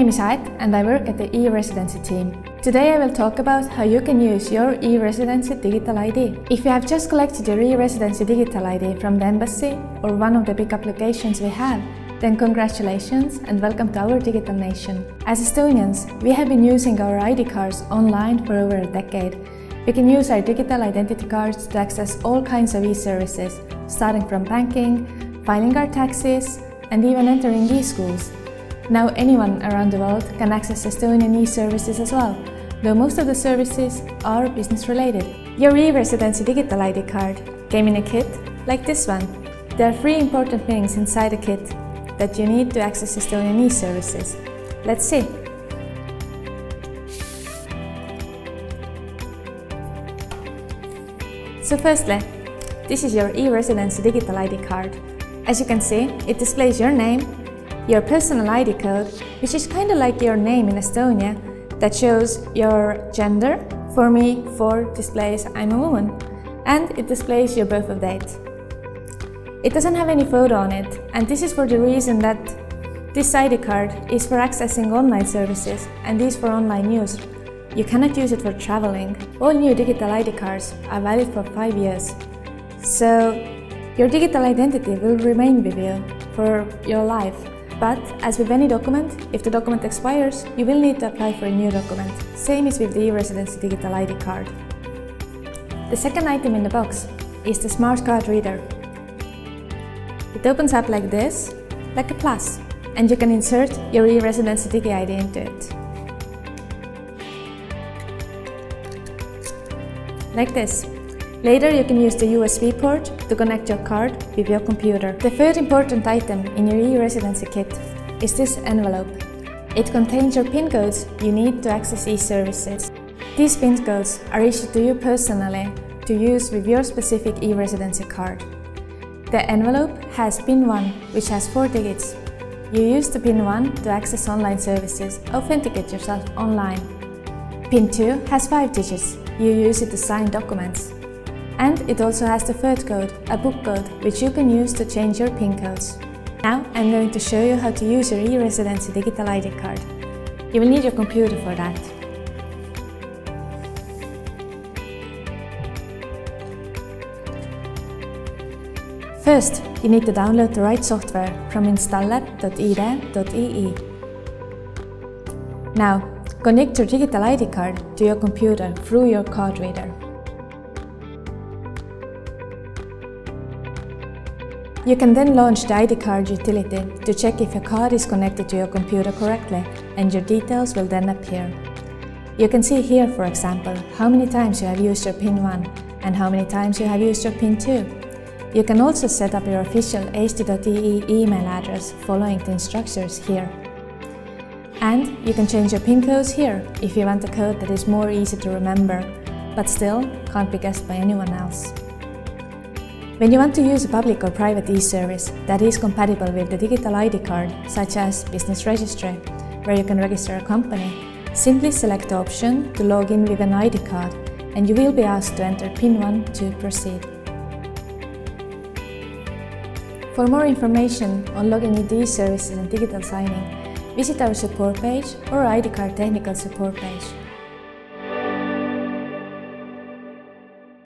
name is Ait and I work at the e-Residency team. Today I will talk about how you can use your e-Residency digital ID. If you have just collected your e-Residency digital ID from the embassy or one of the big applications we have, then congratulations and welcome to our digital nation. As Estonians, we have been using our ID cards online for over a decade. We can use our digital identity cards to access all kinds of e-services, starting from banking, filing our taxes, and even entering e-schools. Now anyone around the world can access Estonian e-services as well, though most of the services are business-related. Your e-Residency digital ID card came in a kit like this one. There are 3 important things inside the kit that you need to access Estonian e-services. Let's see. So firstly, this is your e-Residency digital ID card. As you can see, it displays your name, your personal ID code, which is kind of like your name in Estonia, that shows your gender. For me, 4 displays I'm a woman, and it displays your birth date. It doesn't have any photo on it, and this is for the reason that this ID card is for accessing online services and is for online use. You cannot use it for traveling. All new digital ID cards are valid for 5 years. So your digital identity will remain with you for your life. But as with any document, if the document expires, you will need to apply for a new document. Same is with the e-Residency digital ID card. The second item in the box is the smart card reader. It opens up like this, like a plus, and you can insert your e-Residency Digi ID into it. Like this. Later you can use the USB port to connect your card with your computer. The third important item in your e-Residency kit is this envelope. It contains your PIN codes you need to access e-services. These PIN codes are issued to you personally to use with your specific e-Residency card. The envelope has PIN 1, which has 4 digits. You use the PIN 1 to access online services, authenticate yourself online. PIN 2 has 5 digits. You use it to sign documents. And it also has the third code, a book code, which you can use to change your PIN codes. Now I'm going to show you how to use your e-Residency digital ID card. You will need your computer for that. First, you need to download the right software from installer.ide.ee. Now, connect your digital ID card to your computer through your card reader. You can then launch the ID card utility to check if your card is connected to your computer correctly, and your details will then appear. You can see here, for example, how many times you have used your PIN 1 and how many times you have used your PIN 2. You can also set up your official asti.ee email address following the instructions here. And you can change your PIN codes here if you want a code that is more easy to remember, but still can't be guessed by anyone else. When you want to use a public or private e-service that is compatible with the digital ID card, such as business registry, where you can register a company, simply select the option to log in with an ID card, and you will be asked to enter PIN 1 to proceed. For more information on logging into e-services and digital signing, visit our support page or ID card technical support page.